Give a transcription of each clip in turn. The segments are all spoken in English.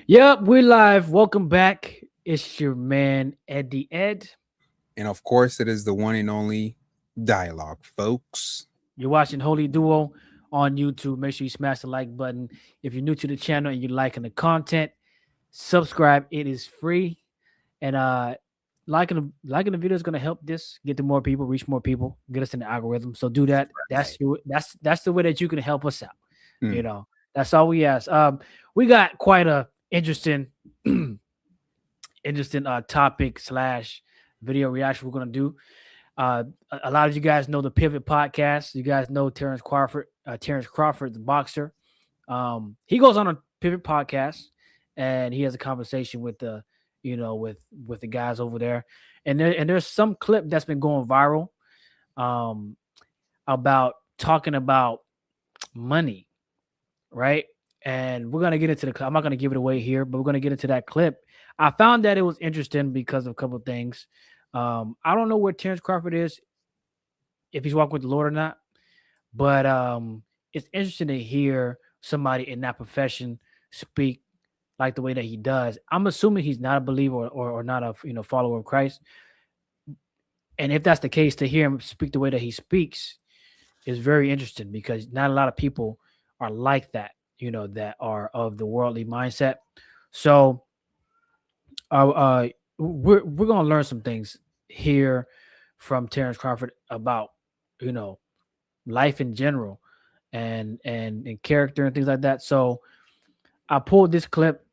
Yep, we're live. Welcome back. It's your man Eddie Ed. And of course, it is the one and only dialogue, folks. You're watching Holy Duo on YouTube. Make sure you smash the like button. If you're new to the channel and you're liking the content, subscribe. It is free. And liking the video is gonna help this get to more people, reach more people, get us in the algorithm. So do that. Right. That's the way that you can help us out. You Hmm. know, that's all we ask. We got quite a interesting interesting topic slash video reaction we're gonna do. A lot of you guys know the Pivot podcast. You guys know Terrence Crawford. Terrence Crawford, the boxer. He goes on a Pivot podcast, and he has a conversation with the guys over there. And there's some clip that's been going viral, um, about talking about money, right? And we're gonna get into the clip. I'm not gonna give it away here, but we're gonna get into that clip. I found that it was interesting because of a couple of things. I don't know where Terrence Crawford is, if he's walking with the Lord or not, but it's interesting to hear somebody in that profession speak like the way that he does. I'm assuming he's not a believer or not a follower of Christ. And if that's the case, to hear him speak the way that he speaks is very interesting because not a lot of people are like that, that are of the worldly mindset. So we're gonna learn some things here from Terrence Crawford about you know life in general and character and things like that. So I pulled this clip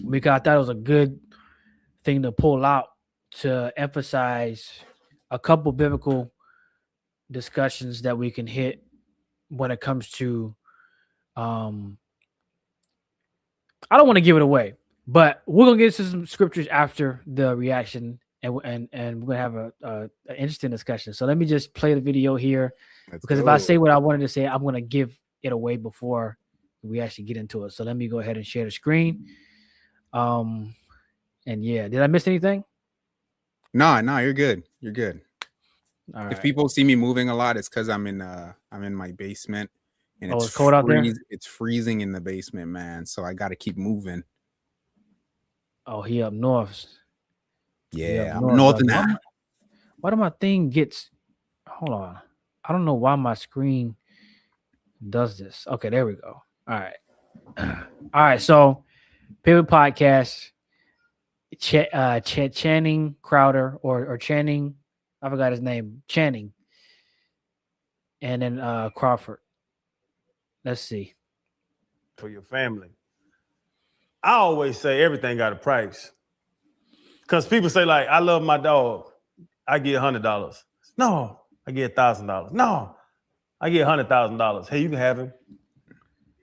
because I thought it was a good thing to pull out to emphasize a couple biblical discussions that we can hit when it comes to um I don't want to give it away, but we're gonna get into some scriptures after the reaction, and we're gonna have an interesting discussion. So let me just play the video here, Let's because if I go. say what I wanted to say, I'm gonna give it away before we actually get into it. So let me go ahead and share the screen. Um, and yeah, did I miss anything? No, you're good. You're good. All If right. people see me moving a lot, it's because I'm in my basement and Oh, it's cold out there. it's freezing in the basement, man. So I gotta keep moving. Oh, he up north. He up Yeah, I'm north. northern now. Why do my thing gets? Hold on. I don't know why my screen does this. Okay, there we go. All right. All right. So, Pivot Podcast, Channing Crowder or Channing, I forgot his name, Channing, and then Crawford. Let's see. For your family. I always say everything got a price. Because people say, like, I love my dog. I get $100. No, I get $1,000. No, I get $100,000. Hey, you can have him.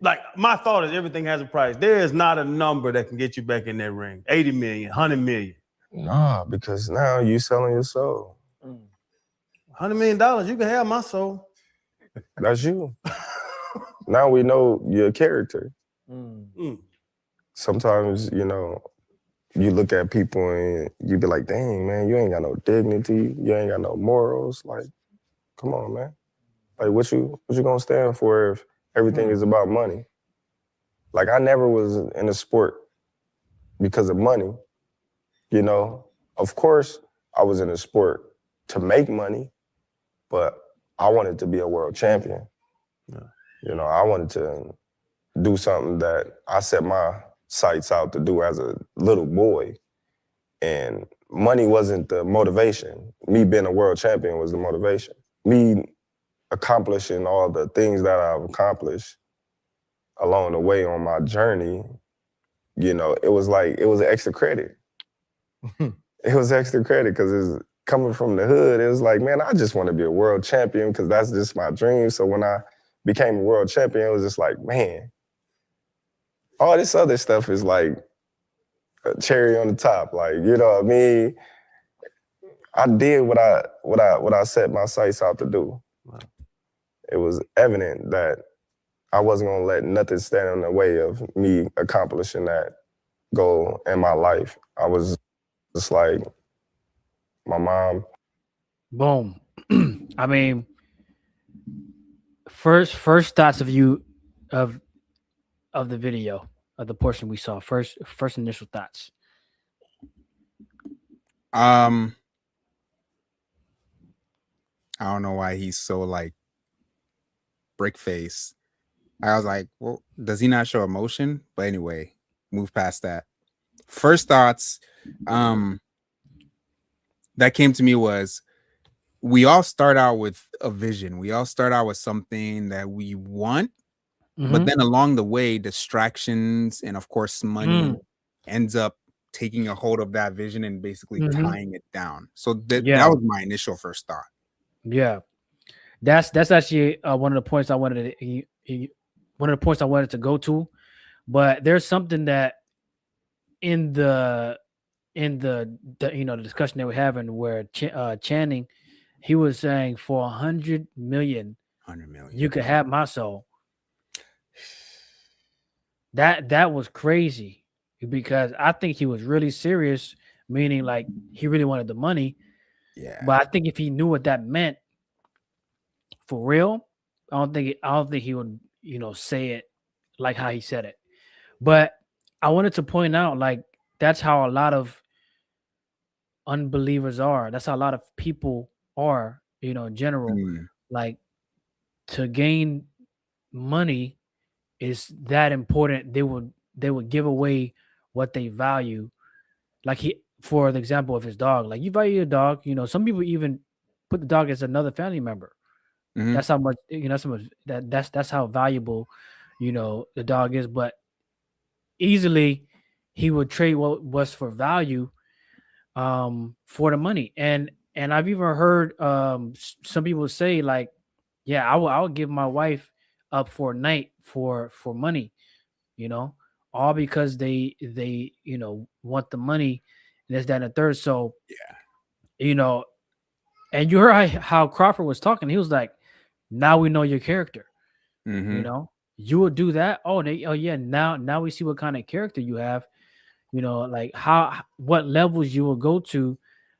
Like, my thought is everything has a price. There is not a number that can get you back in that ring. 80 million, 100 million. Nah, because now you selling your soul. $100 million, you can have my soul. That's you. Now we know your character. Sometimes, you look at people and you be like, dang, man, you ain't got no dignity. You ain't got no morals. Like, come on, man. Like, what you gonna stand for if everything is about money? Like, I never was in a sport because of money. Of course, I was in a sport to make money, but I wanted to be a world champion. Yeah. I wanted to do something that I set my sights out to do as a little boy. And money wasn't the motivation. Me being a world champion was the motivation. Me accomplishing all the things that I've accomplished along the way on my journey, it was extra credit. It was extra credit because it's coming from the hood. It was like, man, I just want to be a world champion because that's just my dream. So when I became a world champion, it was just like, man, all this other stuff is like a cherry on the top. Like, you know what I mean? I did what I set my sights out to do. Wow. It was evident that I wasn't gonna let nothing stand in the way of me accomplishing that goal in my life. I was just like, my mom. Boom. I mean, first thoughts of you of the video the portion we saw. First initial thoughts. I don't know why he's so like brick face. I was like, well, does he not show emotion? But anyway, move past that. First thoughts that came to me was we all start out with a vision. We all start out with something that we want, but then along the way, distractions and of course money ends up taking a hold of that vision and basically tying it down. So that was my initial first thought. Yeah, that's actually one of the points I wanted to go to. But there's something that in the the discussion that we're having where Channing, he was saying for 100 million, you could have my soul. That was crazy because I think he was really serious, meaning like he really wanted the money. Yeah. But I think if he knew what that meant for real, I don't think he would, say it like how he said it. But I wanted to point out, like, that's how a lot of unbelievers are. That's how a lot of people are, in general. Like, to gain money is that important. They would give away what they value. Like for the example of his dog, like you value your dog, some people even put the dog as another family member. That's how much, that's how valuable, the dog is. But easily he would trade what was for value for the money. And I've even heard some people say like, yeah, I would give my wife up for a night for money, all because they want the money and this, that, and the third. So and you heard how Crawford was talking. He was like, now we know your character. You would do that. Oh yeah, now we see what kind of character you have. Like what levels you will go to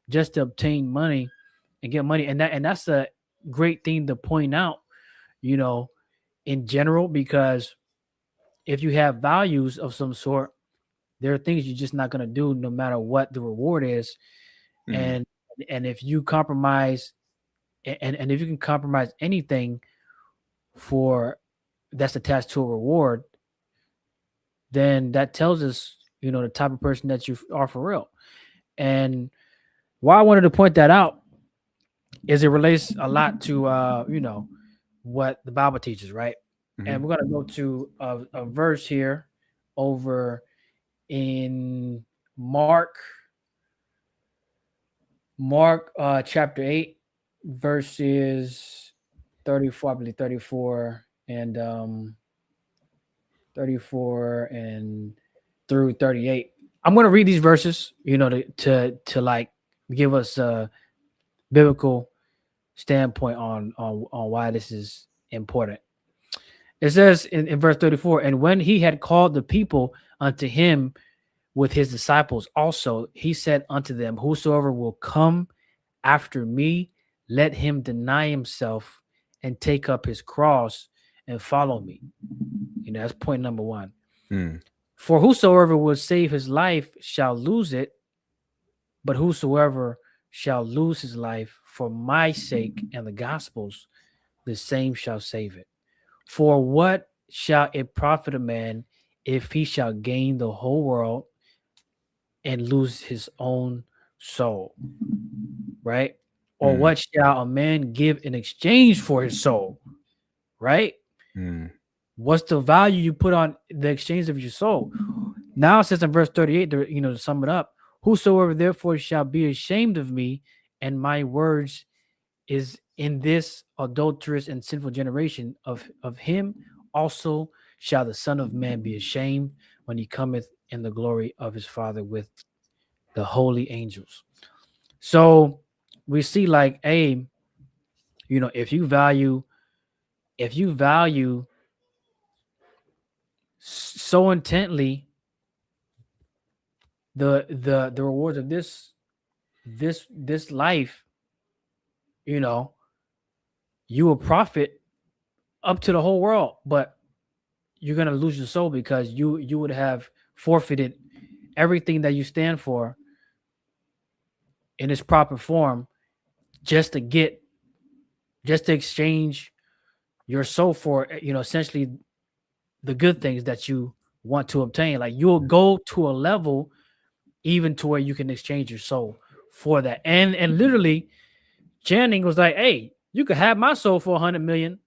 just to obtain money and get money. And that's a great thing to point out, in general, because if you have values of some sort, there are things you're just not going to do no matter what the reward is. And if you compromise and if you can compromise anything for that's attached to a reward, then that tells us, the type of person that you are for real. And why I wanted to point that out is it relates a lot to, what the Bible teaches, right? And we're going to go to a verse here over in Mark chapter 8, verses 34, I believe 34 and 34 and through 38. I'm going to read these verses, to like give us a biblical standpoint on why this is important. It says in verse 34, and when he had called the people unto him with his disciples also, he said unto them, whosoever will come after me, let him deny himself and take up his cross and follow me. That's point number one. For whosoever will save his life shall lose it, but whosoever shall lose his life for my sake and the gospel's, the same shall save it. For what shall it profit a man if he shall gain the whole world and lose his own soul? Right? Or what shall a man give in exchange for his soul? Right? What's the value you put on the exchange of your soul? Now it says in verse 38, to sum it up, whosoever therefore shall be ashamed of me and my words is in this adulterous and sinful generation, of him also shall the Son of Man be ashamed when he cometh in the glory of his Father with the holy angels. So we see like, if you value so intently the rewards of this life, you will profit up to the whole world, but you're gonna lose your soul because you would have forfeited everything that you stand for in its proper form just to exchange your soul for, essentially the good things that you want to obtain. Like you'll go to a level even to where you can exchange your soul for that. And literally Channing was like, hey, you could have my soul for 100 million.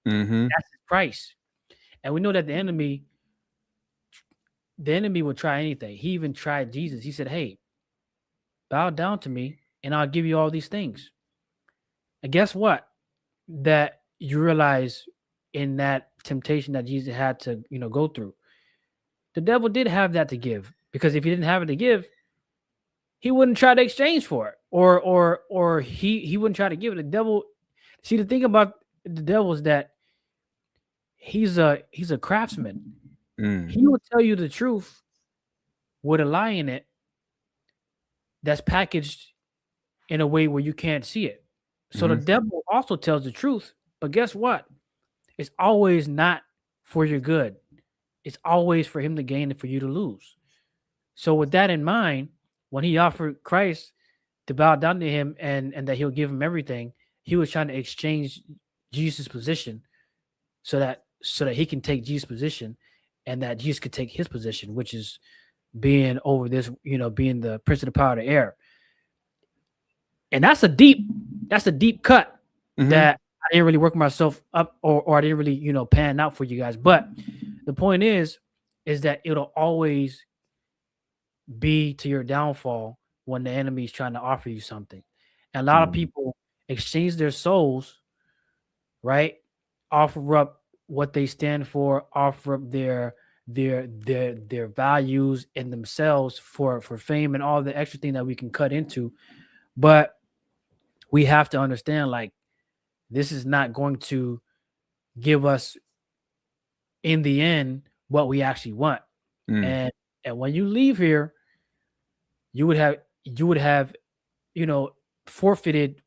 Mm-hmm. That's his price. And we know that the enemy will try anything. He even tried Jesus. He said, hey, bow down to me and I'll give you all these things. And guess what? That you realize in that temptation that Jesus had to, go through. The devil did have that to give, because if he didn't have it to give, he wouldn't try to exchange for it, or he wouldn't try to give it. The devil, see, the thing about the devil is that he's a craftsman. He will tell you the truth with a lie in it that's packaged in a way where you can't see it. So the devil also tells the truth, but guess what? It's always not for your good. It's always for him to gain and for you to lose. So with that in mind, when he offered Christ to bow down to him and that he'll give him everything, he was trying to exchange Jesus' position so that he can take Jesus' position and that Jesus could take his position, which is being over this, being the prince of the power of the air. And that's a deep cut that I didn't really work myself up or I didn't really, pan out for you guys. But the point is that it'll always be to your downfall when the enemy is trying to offer you something. And a lot of people exchange their souls, right? Offer up what they stand for, offer up their values and themselves for fame and all the extra thing that we can cut into. But we have to understand, like, this is not going to give us in the end what we actually want. And when you leave here, you would have forfeited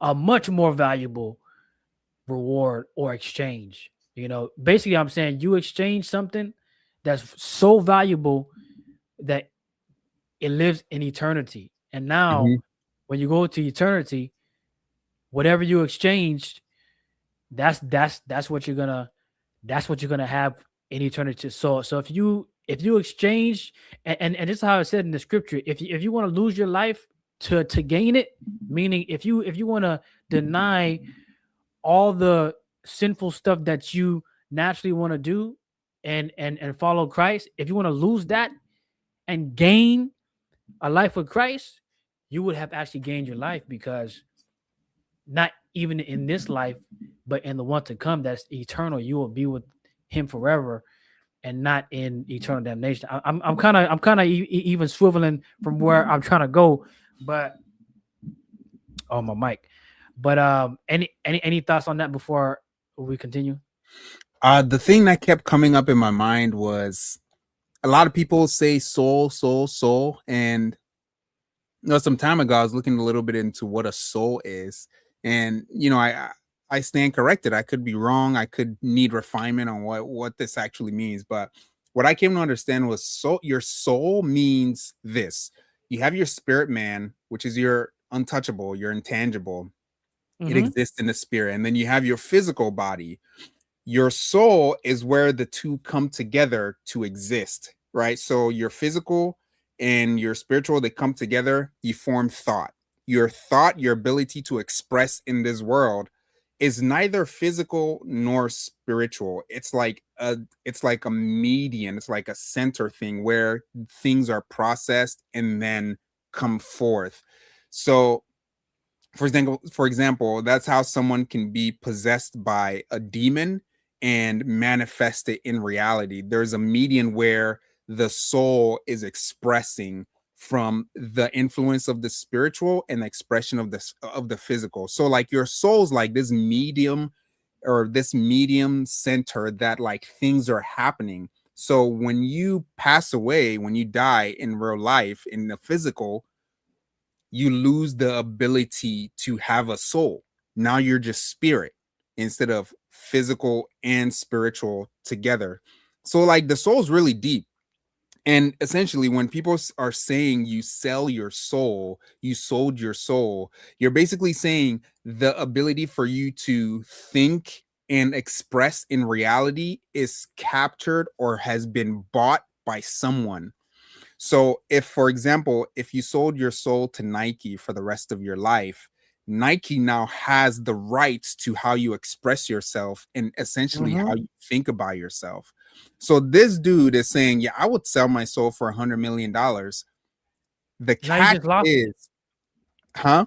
a much more valuable reward or exchange. Basically I'm saying you exchange something that's so valuable that it lives in eternity. And now when you go to eternity, whatever you exchanged, that's what you're gonna have in eternity. So if you exchange, and this is how it said in the scripture, if you want to lose your life to gain it, meaning if you want to deny all the sinful stuff that you naturally want to do and follow Christ, if you want to lose that and gain a life with Christ, you would have actually gained your life, because not even in this life, but in the one to come that's eternal, you will be with him forever and not in eternal damnation. I'm kind of even swiveling from where I'm trying to go, but oh, my mic. But any thoughts on that before we continue? The thing that kept coming up in my mind was a lot of people say soul, soul, soul. And some time ago, I was looking a little bit into what a soul is. And, I stand corrected. I could be wrong. I could need refinement on what this actually means. But what I came to understand was your soul means this. You have your spirit man, which is your untouchable, your intangible. It exists in the spirit. And then you have your physical body. Your soul is where the two come together to exist, right? So your physical and your spiritual, they come together, you form thought. Your thought, your ability to express in this world, is neither physical nor spiritual. It's like a median, it's like a center thing where things are processed and then come forth. So for example, that's how someone can be possessed by a demon and manifest it in reality. There's a median where the soul is expressing from the influence of the spiritual and the expression of the physical. So like your soul's like this medium or this medium center that like things are happening. So when you pass away, when you die in real life, in the physical, you lose the ability to have a soul. Now you're just spirit instead of physical and spiritual together. So like the soul's really deep. And essentially, when people are saying you sell your soul, you sold your soul, you're basically saying the ability for you to think and express in reality is captured or has been bought by someone. So, if, for example, if you sold your soul to Nike for the rest of your life, Nike now has the rights to how you express yourself and essentially how you think about yourself. So this dude is saying, yeah, I would sell my soul for $100 million. The Now you catch just lost it. is, huh?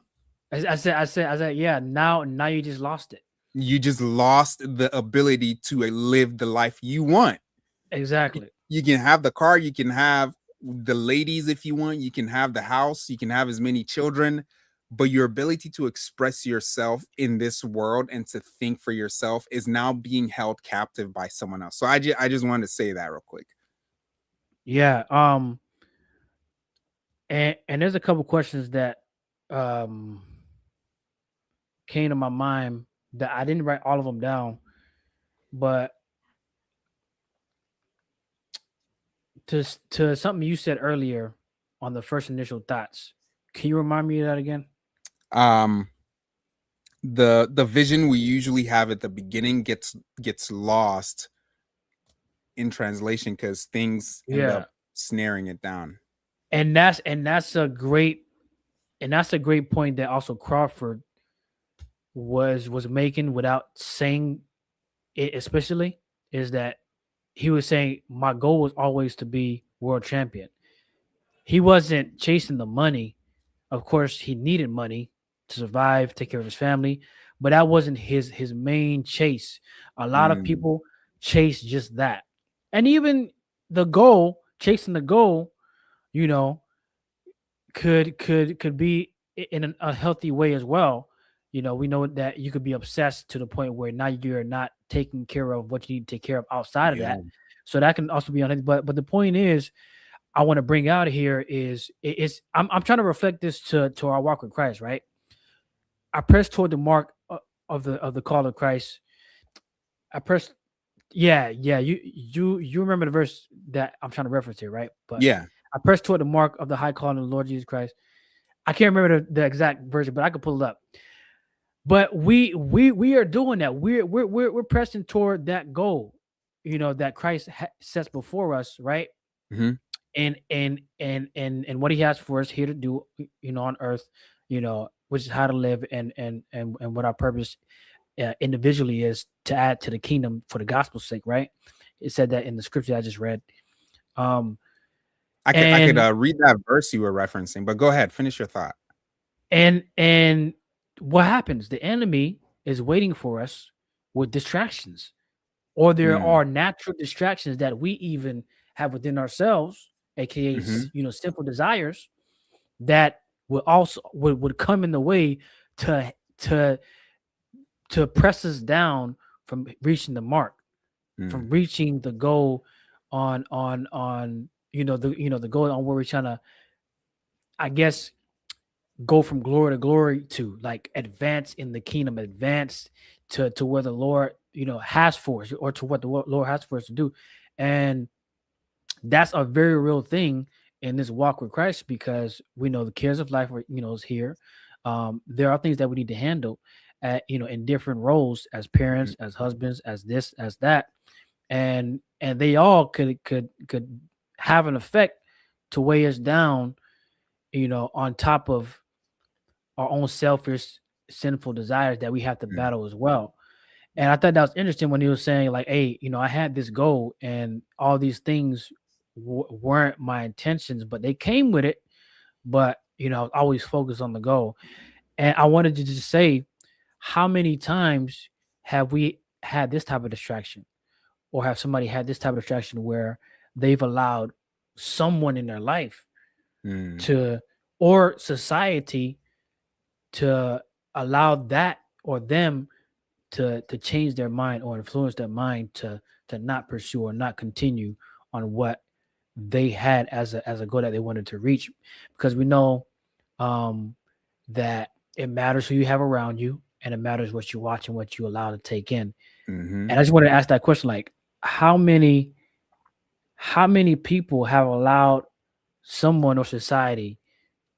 I said, yeah. Now you just lost it. You just lost the ability to live the life you want. Exactly. You can have the car, you can have the ladies if you want, you can have the house, you can have as many children, but your ability to express yourself in this world and to think for yourself is now being held captive by someone else. So I just wanted to say that real quick. Yeah. And there's a couple questions that came to my mind that I didn't write all of them down, but to something you said earlier on the first initial thoughts. Can you remind me of that again? The vision we usually have at the beginning gets lost in translation because things end up snaring it down. And that's a great point that also Crawford was making without saying it, especially is that he was saying my goal was always to be world champion. He wasn't chasing the money. Of course, he needed money to survive, take care of his family, but that wasn't his main chase. A lot of people chase just that. And even the goal, chasing the goal, you know, could be in a healthy way as well. You know, we know that you could be obsessed to the point where now you're not taking care of what you need to take care of outside of that. So that can also be unhealthy. But the point is, I want to bring out here is I'm trying to reflect this to our walk with Christ, right? I press toward the mark of the call of Christ. I press, yeah. You remember the verse that I'm trying to reference here, right? But yeah, I press toward the mark of the high calling of the Lord Jesus Christ. I can't remember the exact version, but I could pull it up. But we are doing that. We're pressing toward that goal, you know, that Christ sets before us, right? Mm-hmm. And what He has for us here to do, you know, on earth, you know, which is how to live and what our purpose individually is to add to the kingdom for the gospel's sake, right? It said that in the scripture I just read. I could read that verse you were referencing, but go ahead, finish your thought. And what happens? The enemy is waiting for us with distractions, or there are natural distractions that we even have within ourselves, aka you know, sinful desires that would also would come in the way to press us down from reaching the mark, from reaching the goal on the goal on where we're trying to, I guess, go from glory to glory to like advance in the kingdom, advance to where the Lord, you know, has for us, or to what the Lord has for us to do. And that's a very real thing in this walk with Christ, because we know the cares of life, you know, is here. There are things that we need to handle you know, in different roles as parents, as husbands, as this, as that. And they all could have an effect to weigh us down, you know, on top of our own selfish, sinful desires that we have to battle as well. And I thought that was interesting when he was saying, like, hey, you know, I had this goal and all these things weren't my intentions, but they came with it. But, you know, I was always focused on the goal. And I wanted to just say, how many times have we had this type of distraction, or have somebody had this type of distraction where they've allowed someone in their life to, or society to allow that or them to change their mind or influence their mind to not pursue or not continue on what they had as a goal that they wanted to reach. Because we know that it matters who you have around you, and it matters what you watch and what you allow to take in. Mhm. And I just want to ask that question, like, how many people have allowed someone or society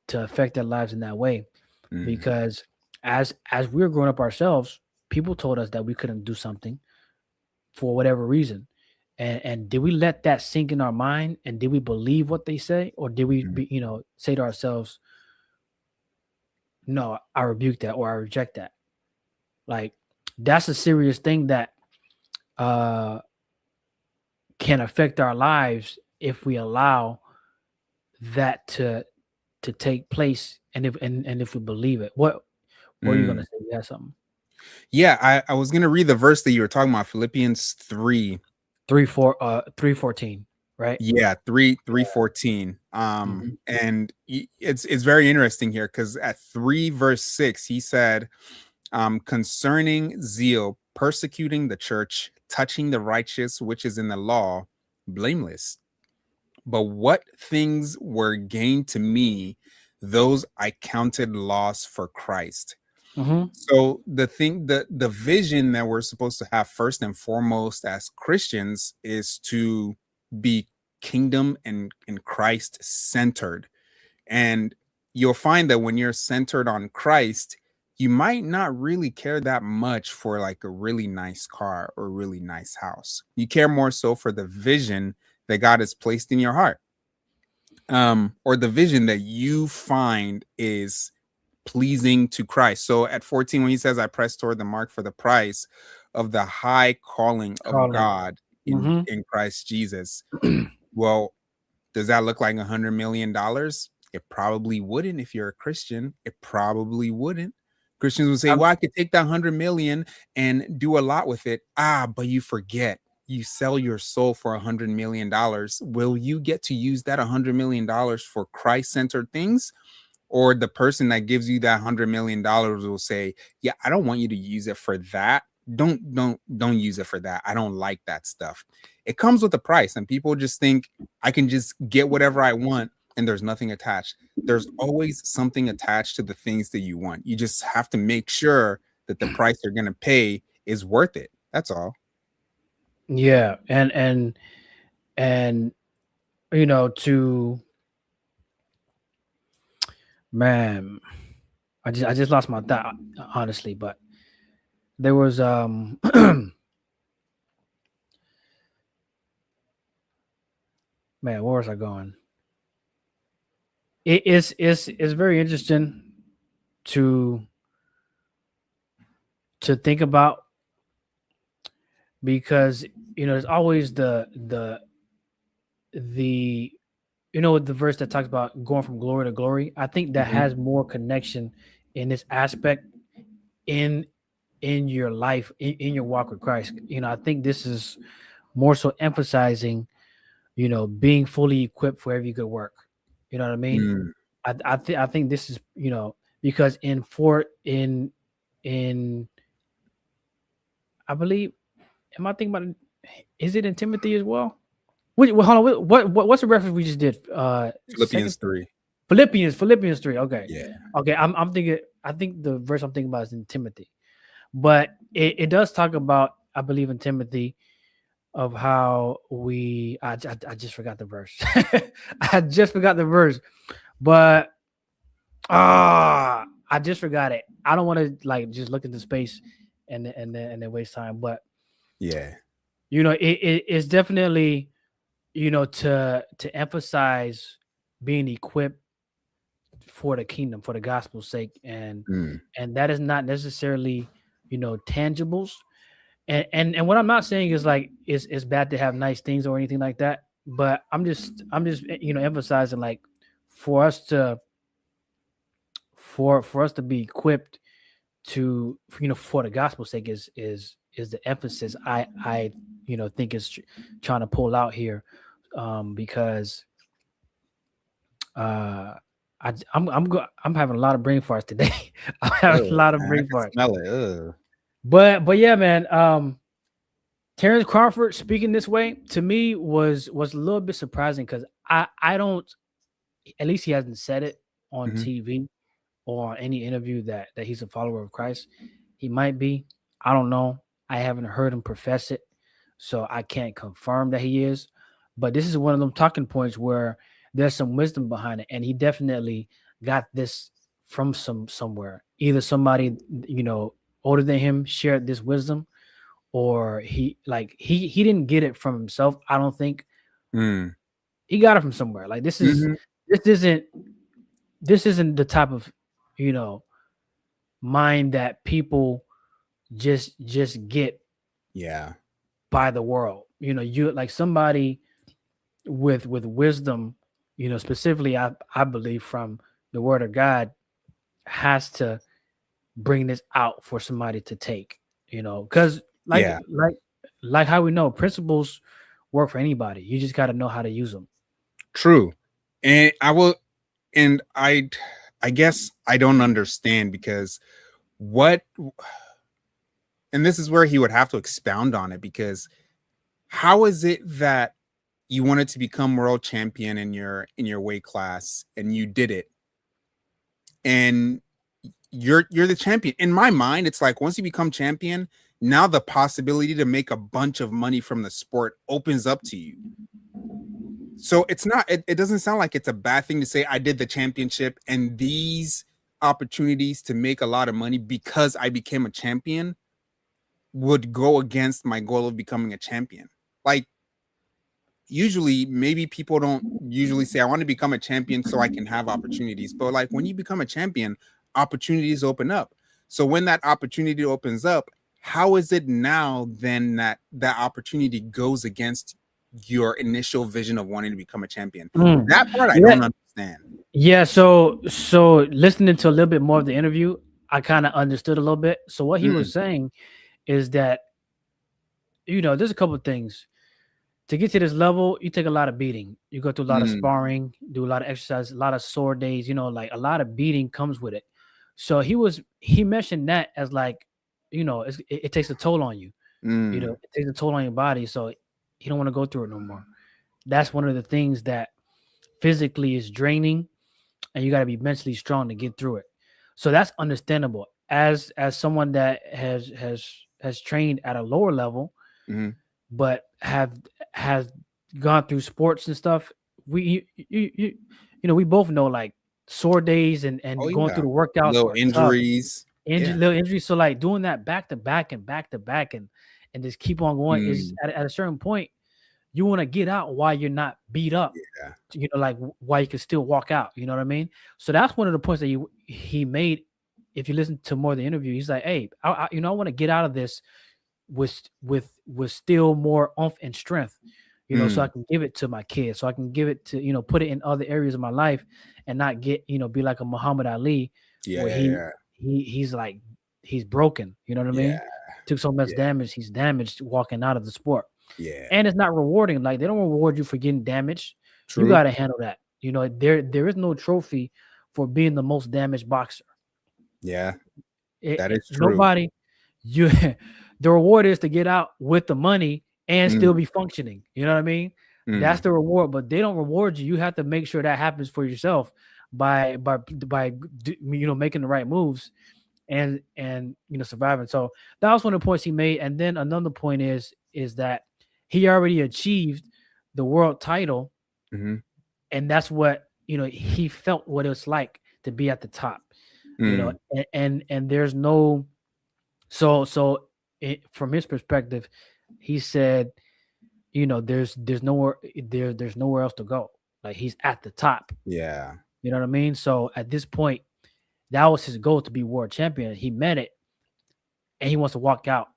to affect their lives in that way? Mhm. Because as we were growing up ourselves, people told us that we couldn't do something for whatever reason. And did we let that sink in our mind? And did we believe what they say? Or did we say to ourselves, no, I rebuke that, or I reject that? Like, that's a serious thing that can affect our lives if we allow that to take place, and if we believe it. What are you gonna say? You have something? Yeah, I was gonna read the verse that you were talking about, Philippians 3. 3:14, right? Yeah, 3:14. Mhm. And it's very interesting here because at 3 verse 6, he said, concerning zeal, persecuting the church, touching the righteous which is in the law, blameless. But what things were gained to me, those I counted loss for Christ. Mhm. So the vision that we're supposed to have first and foremost as Christians is to be kingdom and Christ centered. And you'll find that when you're centered on Christ, you might not really care that much for like a really nice car or a really nice house. You care more so for the vision that God has placed in your heart. Or the vision that you find is pleasing to Christ. So at 14, when he says, I press toward the mark for the prize of the high calling of Calling. God in Mhm. Christ Jesus. Well, does that look like $100 million? It probably wouldn't. If you're a Christian, it probably wouldn't. Christians would say, well, I could take that 100 million and do a lot with it. But you forget, you sell your soul for $100 million. Will you get to use that $100 million for Christ-centered things? Or the person that gives you that $100 million will say, yeah, I don't want you to use it for that. Don't use it for that. I don't like that stuff. It comes with a price, and people just think I can just get whatever I want and there's nothing attached. There's always something attached to the things that you want. You just have to make sure that the price you're going to pay is worth it. That's all. Yeah, and to man, I just lost my thought, honestly, but there was man, where was I going? It's very interesting to think about, because there's always the the verse that talks about going from glory to glory. I think that has more connection in this aspect in your life, in your walk with Christ. I think this is more so emphasizing being fully equipped for every good work. You know what I mean? I think this is because in I believe, am I thinking about it? Is it in Timothy as well? Wait, hold on. What's the reference we just did? Philippians 3. Philippians 3. Okay. Yeah. Okay. I'm thinking. I think the verse I'm thinking about is in Timothy, but it does talk about, I believe, in Timothy, of how we. I just forgot the verse. I just forgot the verse, but I just forgot it. I don't want to like just look into space and then waste time. But Yeah. it's definitely to emphasize being equipped for the kingdom, for the gospel's sake, and that is not necessarily tangibles. And what I'm not saying is like it's bad to have nice things or anything like that, but I'm just emphasizing, like, for us to be equipped to for the gospel's sake is the emphasis I think is trying to pull out here, because I'm having a lot of brain farts today. I'm having a lot of brain I can farts. smell it. Ugh. But yeah, man. Terrace Crawford speaking this way to me was a little bit surprising, because I don't, at least he hasn't said it on TV or on any interview that he's a follower of Christ. He might be, I don't know. I haven't heard him profess it, so I can't confirm that he is. But this is one of them talking points where there's some wisdom behind it, and he definitely got this from somewhere. Either somebody older than him shared this wisdom, or he didn't get it from himself. I don't think Mm. he got it from somewhere. Like Mhm. this isn't the type of mind that people just get Yeah. by the world. You like somebody with wisdom, specifically I believe from the word of God has to bring this out for somebody to take, because Yeah. like how we know principles work for anybody. You just got to know how to use them. True. And I guess I don't understand because what and this is where he would have to expound on it, because how is it that you wanted to become world champion in your weight class and you did it, and you're the champion? In my mind, it's like once you become champion, now the possibility to make a bunch of money from the sport opens up to you. So it doesn't sound like it's a bad thing to say I did the championship and these opportunities to make a lot of money because I became a champion would go against my goal of becoming a champion. Like, usually maybe people don't usually say I want to become a champion so I can have opportunities, but like when you become a champion, opportunities open up. So when that opportunity opens up, how is it now then that opportunity goes against your initial vision of wanting to become a champion? That part I Yeah, don't understand. yeah. So listening to a little bit more of the interview, I kind of understood a little bit. So what he Mm, was saying is that there's a couple of things. To get to this level, you take a lot of beating. You go through a lot of mm, sparring, do a lot of exercise, a lot of sore days. Like a lot of beating comes with it. So he mentioned that as like, it takes a toll on you. mm, It takes a toll on your body. So you don't want to go through it no more. That's one of the things that physically is draining, and you got to be mentally strong to get through it. So that's understandable. As someone that has trained at a lower level, mm. but has gone through sports and stuff, we both know like sore days Oh and going yeah. through the workouts Little are tough. injuries. Yeah. Little injuries. So like doing that back to back and back to back and just keep on going is Mm, at a certain point you want to get out while you're not beat up. yeah. Like while you can still walk out. You know what I mean? So that's one of the points that he made. If you listen to more of the interview, he's like, "Hey, I want to get out of this with still more oomph and strength, so I Mm, can give it to my kids, so I can give it to put it in other areas of my life, and not get be like a Muhammad Ali, yeah, where yeah, yeah. he's like he's broken. You know what I Yeah. mean? Took so much Yeah. damage, he's damaged walking out of the sport, Yeah. and it's not rewarding. Like they don't reward you for getting damaged. You True. got to handle that. There is no trophy for being the most damaged boxer. Yeah. That is true. Nobody you the reward is to get out with the money and Mm, still be functioning. You know what I mean? That's mm. the reward, but they don't reward you. You have to make sure that happens for yourself by making the right moves and surviving. So that was one of the points he made. And then another point is that he already achieved the world title, Mhm. and that's what he felt what it's like to be at the top. Mm. And there's no from his perspective, he said, there's nowhere there's nowhere else to go. Like he's at the top. Yeah. You know what I mean? So at this point, that was his goal, to be world champion. He met it, and he wants to walk out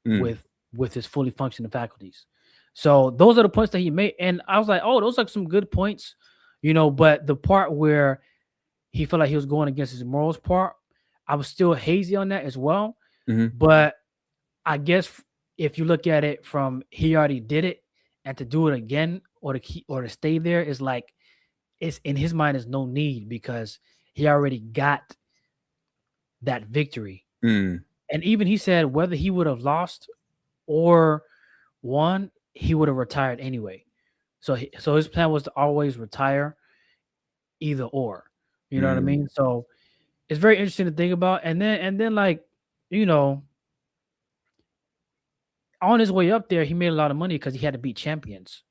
Mm. with his fully functioning faculties. So those are the points that he made, and I was like, oh, those are some good points, But the part where he felt like he was going against his morals part, I was still hazy on that as well. Mhm. But I guess if you look at it from he already did it, and to do it again or to stay there is like it's in his mind is no need, because he already got that victory. Mm. And even he said whether he would have lost or won, he would have retired anyway. So his plan was to always retire either or. You know what I Mm. mean? So it's very interesting to think about. And then like, you know, on his way up there, he made a lot of money because he had to beat champions.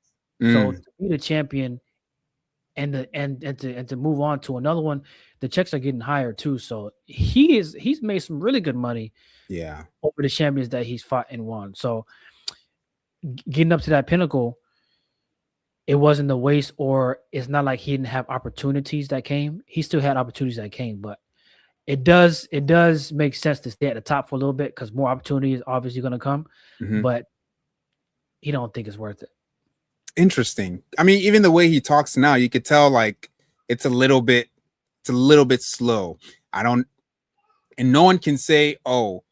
So Mm, to beat a champion and to move on to another one, the checks are getting higher too. So he's made some really good money yeah. over the champions that he's fought and won. So getting up to that pinnacle, it wasn't a waste, or it's not like he didn't have opportunities that came. He still had opportunities that came, but it does make sense to stay at the top for a little bit because more opportunity is obviously going to come, Mhm. but he don't think it's worth it. Interesting. I mean, even the way he talks now, you could tell like it's a little bit slow. I don't, and no one can say, oh,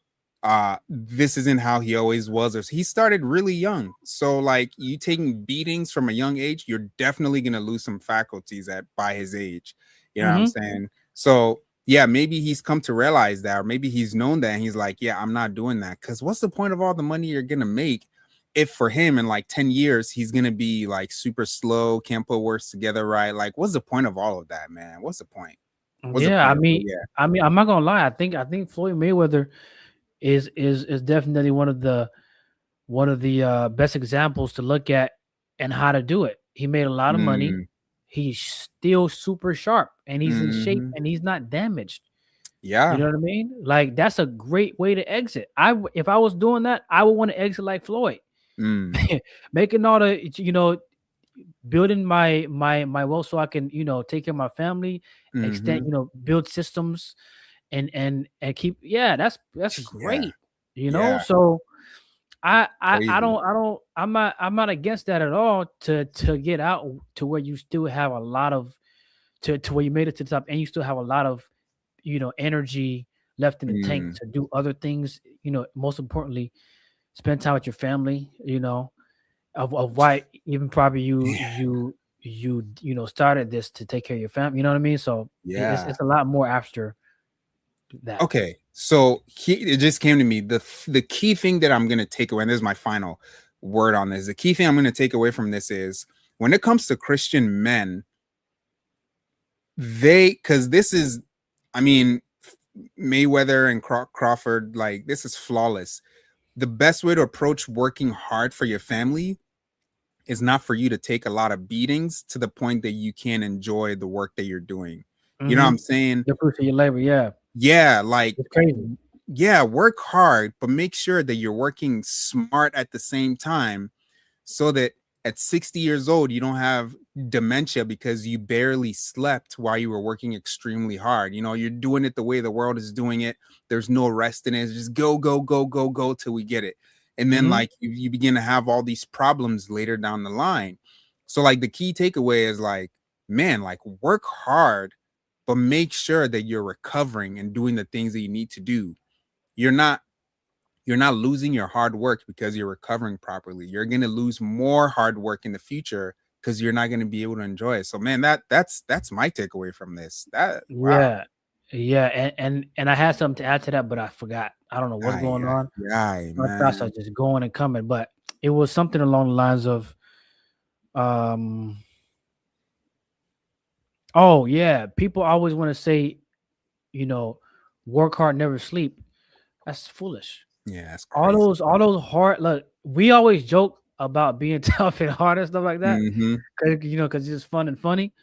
this isn't how he always was. Or he started really young. So like you taking beatings from a young age, you're definitely gonna lose some faculties at by his age. You know what I'm saying? So yeah, maybe he's come to realize that, or maybe he's known that, and he's like, yeah, I'm not doing that. Because what's the point of all the money you're gonna make if for him in like 10 years he's gonna be like super slow, can't put words together right? Like, what's the point of all of that, man? What's the point? What's the Yeah, I point? mean, Yeah. I'm not gonna lie. I think Floyd Mayweather is definitely one of the best examples to look at and how to do it. He made a lot of money. Mm, He's still super sharp and he's in shape mhm. and he's not damaged. You Yeah. know what I mean? Like that's a great way to exit. If I was doing that, I would want to exit like Floyd, Mm, making all the building my wealth so I can take care of my family, extend mhm. build systems and keep that's Yeah. great. Yeah. So I Crazy. don't I'm not against that at all to get out to where you still have a lot of to where you made it to the top and you still have a lot of energy left in the tank Mm, to do other things, most importantly spend time with your family, of why even probably you yeah. you you you know started this to take care of your family, you know what I mean? So it's Yeah. it's a lot more after that. Okay. So it just came to me. The key thing that I'm gonna take away, and this is my final word on this. The key thing I'm gonna take away from this is when it comes to Christian men, because this is, I mean, Mayweather and Crawford, like this is flawless. The best way to approach working hard for your family is not for you to take a lot of beatings to the point that you can't enjoy the work that you're doing. You know what Mm-hmm. I'm saying? You appreciate your labor, yeah. Yeah, like It's crazy. yeah, work hard, but make sure that you're working smart at the same time so that at 60 years old, you don't have dementia because you barely slept while you were working extremely hard. You're doing it the way the world is doing it. There's no rest in it. It's just go, go, go, go, go till we get it. And then Mm-hmm. like you begin to have all these problems later down the line. So like the key takeaway is like, man, like work hard, but make sure that you're recovering and doing the things that you need to do. You're not losing your hard work because you're recovering properly. You're going to lose more hard work in the future because you're not going to be able to enjoy it. So man, that's my takeaway from this. That wow. Yeah. Yeah, and I had something to add to that, but I forgot. I don't know what's Ay, going ay, on. ay, My thoughts are man. just going and coming, but it was something along the lines of, um, oh yeah, people always want to say, you know, work hard, never sleep. That's foolish. Yeah, that's All crazy. those, all those hard. Look, we always joke about being tough and hard and stuff like that, Mm-hmm. because it's just fun and funny.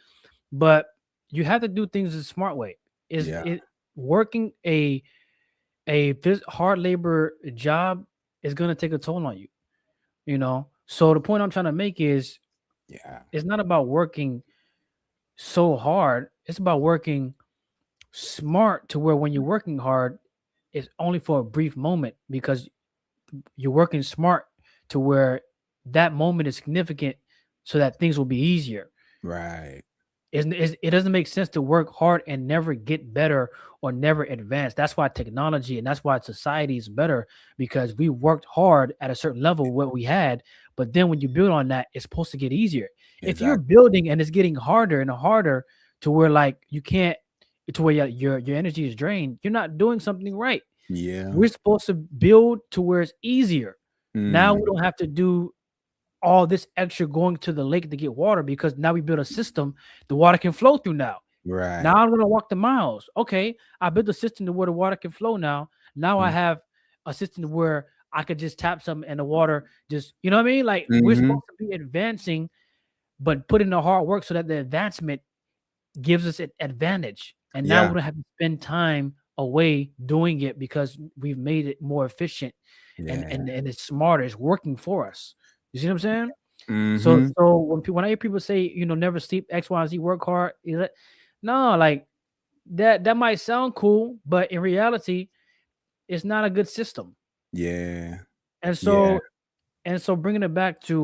But you have to do things the smart way. Is Yeah, it working a hard labor job is going to take a toll on you, so the point I'm trying to make is yeah, it's not about working so hard, it's about working smart to where when you're working hard it's only for a brief moment because you're working smart to where that moment is significant so that things will be easier. right. It doesn't make sense to work hard and never get better or never advance. That's why technology and that's why society is better because we worked hard at a certain level what we had, but then when you build on that, it's supposed to get easier. If you're Exactly. building and it's getting harder and harder to where like you can't, to where your energy is drained, you're not doing something right. Yeah. We're supposed to build to where it's easier. Now we Mm, don't have to do all this extra going to the lake to get water because now we built a system the water can flow through now. Now right. I'm gonna walk the miles. Okay, I built a system to where the water can flow now. Now I Mm, have a system where I could just tap something and the water just, you know what I mean? Like we're Mhm. supposed to be advancing, but put in the hard work so that the advancement gives us an advantage. And now we Yeah. don't have to spend time away doing it because we've made it more efficient Yeah. and it's smarter. It's working for us. You see what I'm saying? So Mhm. so when I hear people say, never sleep, X, Y, and Z, work hard, no, like that might sound cool, but in reality, it's not a good system. Yeah. And Yeah. so bringing it back to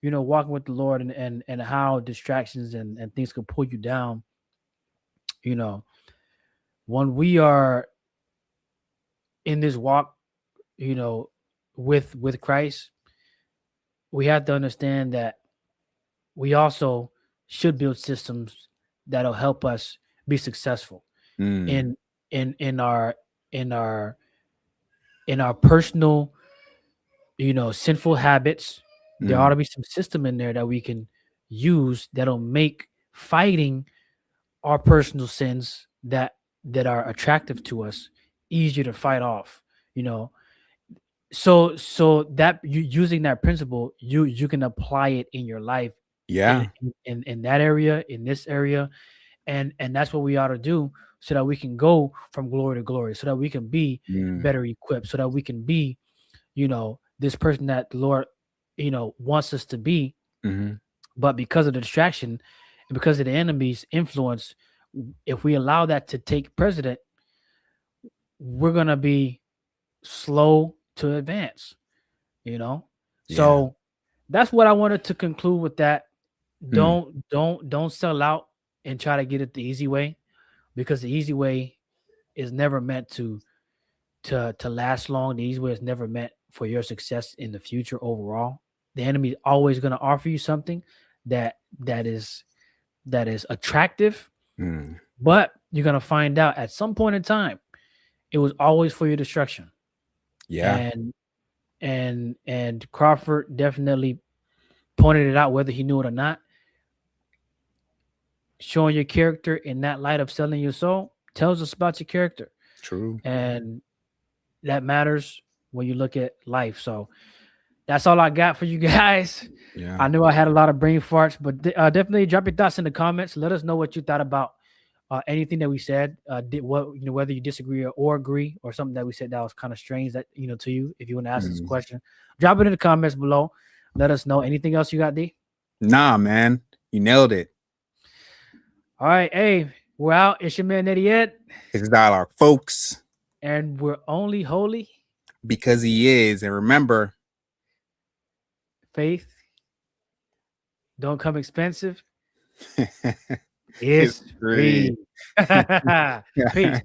walking with the Lord and how distractions and things could pull you down, you know, when we are in this walk, with Christ, we have to understand that we also should build systems that'll help us be successful Mm. in our in our in our personal, sinful habits. There ought Mm. to be some system in there that we can use that'll make fighting our personal sins that are attractive to us easier to fight off. You know, so that you using that principle, you can apply it in your life in Yeah. in that area, in this area, and that's what we ought to do so that we can go from glory to glory, so that we can be Mm. better equipped, so that we can be, this person that the Lord, wants us to be. Mhm. But because of the distraction and because of the enemy's influence, if we allow that to take precedent, we're gonna be slow to advance. Yeah. So that's what I wanted to conclude with that. Mm. Don't sell out and try to get it the easy way, because the easy way is never meant to last long. The easy way is never meant for your success in the future overall. The enemy is always going to offer you something that that is attractive, Mm. but you're going to find out at some point in time it was always for your destruction. Yeah. And Crawford definitely pointed it out, whether he knew it or not. Showing your character in that light of selling your soul tells us about your character, True. and that matters when you look at life. So that's all I got for you guys. Yeah. I knew I had a lot of brain farts, but definitely drop your thoughts in the comments. Let us know what you thought about anything that we said. Whether you disagree or agree, or something that we said that was kind of strange that to you. If you want to ask us a Mm. question, drop it in the comments below. Let us know. Anything else you got, D? Nah, man. You nailed it. All right, hey, we're out. It's your man Eddie Ed, It's dialogue, folks, and we're only holy. because he is. And remember, Faith don't come expensive. it's It's free. free. Peace.